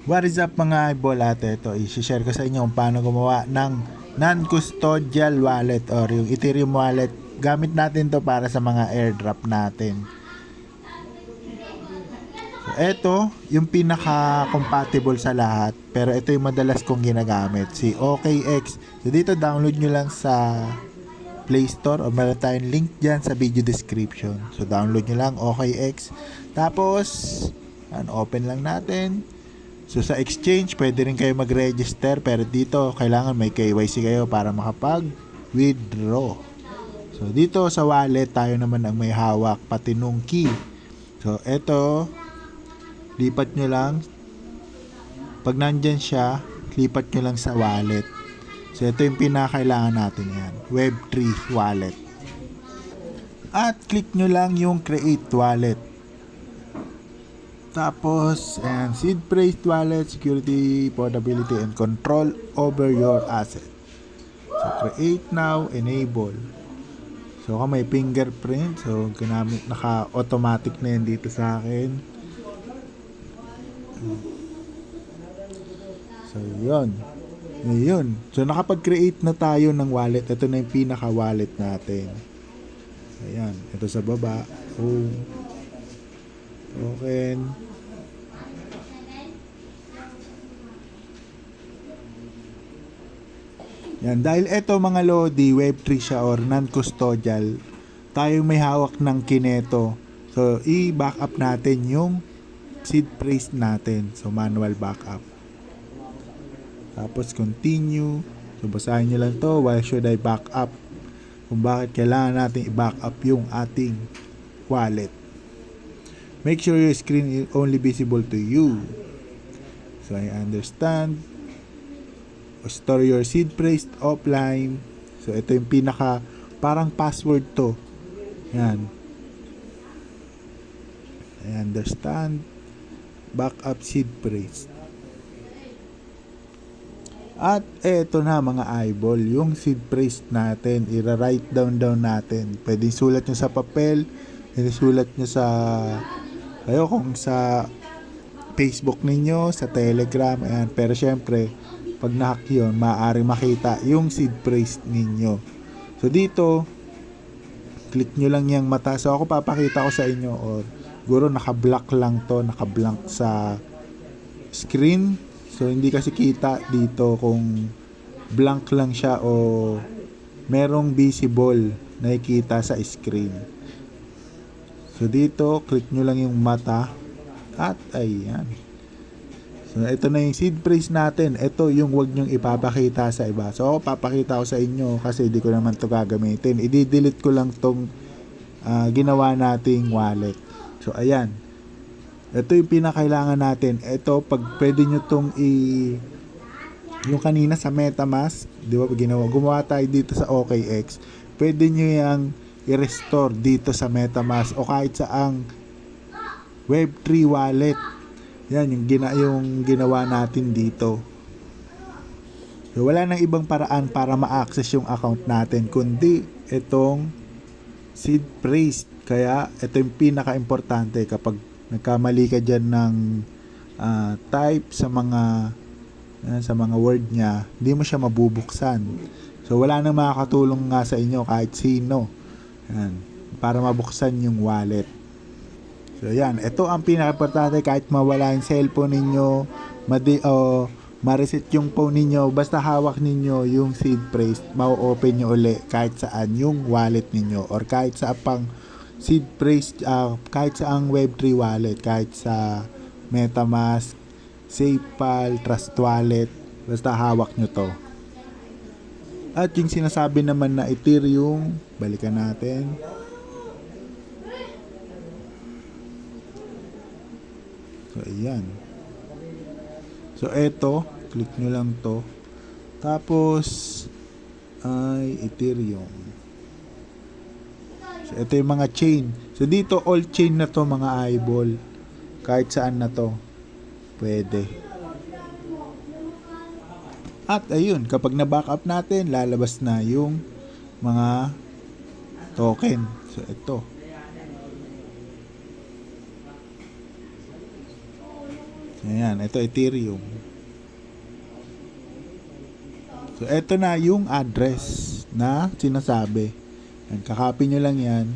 What is up mga eyeball, ate? Ito, i-share ko sa inyo kung paano gumawa ng non-custodial wallet or yung Ethereum wallet. Gamit natin to para sa mga airdrop natin. So, ito, yung pinaka-compatible sa lahat. Pero ito yung madalas kong ginagamit, si OKX. So, dito download nyo lang sa Play Store o meron tayong link dyan sa video description. So, download nyo lang OKX. Tapos, open lang natin. So sa exchange, pwede rin kayo mag-register, pero dito kailangan may KYC kayo para makapag-withdraw. So dito sa wallet, tayo naman ang may hawak pati nung key. So eto, lipat nyo lang. Pag nandyan siya, lipat nyo lang sa wallet. So ito yung pinakailangan natin yan, Web3 wallet. At click nyo lang yung create wallet. Tapos, and seed phrased wallet, security, portability, and control over your asset. So, create now, enable. So, kung may fingerprint, so, ginamit, naka-automatic na yan dito sa akin. So, yun. Yun. So, nakapag-create na tayo ng wallet. Ito na yung pinaka-wallet natin. Ayan. Ito sa baba. Token. Yan, dahil ito mga lodi, Web3 siya or non-custodial, tayong may hawak ng Kineto. So, i-backup natin yung seed phrase natin. So, manual backup. Tapos, continue. So, basahin nyo lang to. Why should I back up? Kung bakit kailangan natin i-backup yung ating wallet. Make sure your screen is only visible to you. So, I understand. Store your seed phrase offline. So, ito yung pinaka, parang password to. Yan. I understand. Backup seed phrase. At eto na mga eyeball, yung seed phrase natin, i-write down natin. Pwede sulat nyo sa papel, pwede sulat nyo sa kayo kung sa Facebook ninyo, sa Telegram, ayan. Pero syempre, pag na-hack yun, maaari makita yung seed phrase ninyo. So dito, click nyo lang yung mata. So ako papakita ko sa inyo, or siguro naka-black lang to, naka-blank sa screen. So hindi kasi kita dito kung blank lang siya o merong visible nakikita sa screen. So dito, click nyo lang yung mata at ayan. So ito na yung seed phrase natin. Ito yung wag nyong ipapakita sa iba. So ako papakita ko sa inyo kasi di ko naman to gagamitin. I-delete ko lang tong ginawa nating wallet. So ayan. Ito yung pinakailangan natin. Ito pag pwede nyo tong yung kanina sa MetaMask, di ba gumawa tayo dito sa OKX. Pwede nyo yang i-restore dito sa MetaMask o kahit saang Web3 wallet. Yan yung ginawa natin dito. So, wala nang ibang paraan para ma-access yung account natin kundi itong seed phrase. Kaya ito yung pinaka-importante kapag nagkamali ka dyan ng type sa mga word niya, hindi mo siya mabubuksan. So wala nang makakatulong nga sa inyo kahit sino. Yan, para mabuksan yung wallet. So yan, ito ang pinaka-importante. Kahit mawala yung cellphone ninyo, ma-reset yung phone ninyo, basta hawak ninyo yung seed phrase, ma-open nyo uli kahit saan yung wallet ninyo or kahit sa pang seed phrase, kahit sa ang Web3 wallet, kahit sa MetaMask, SafePal, Trust Wallet, basta hawak nyo to. At yung sinasabi naman na Ethereum, balikan natin. So, ayan. So, eto, click nyo lang to. Tapos, ay Ethereum. So, ito yung mga chain. So, dito, all chain na to mga eyeball. Kahit saan na to. Pwede. At ayun, kapag na-backup natin, lalabas na yung mga token. So, ito. Ayan, ito Ethereum. So, ito na yung address na sinasabi. Yan, kakopy nyo lang yan.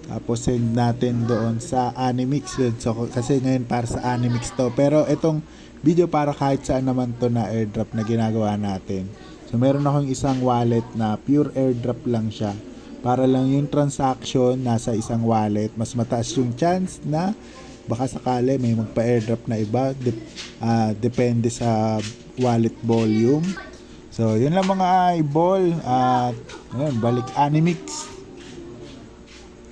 Tapos send natin doon sa Animix yun. So, kasi ngayon para sa Animix to. Pero itong video para kahit saan naman to na airdrop na ginagawa natin. So, meron akong isang wallet na pure airdrop lang siya. Para lang yung transaction nasa isang wallet. Mas mataas yung chance na baka sakali may magpa-airdrop na iba. Depende sa wallet volume. So, yun lang mga eyeball. At, balik Animix.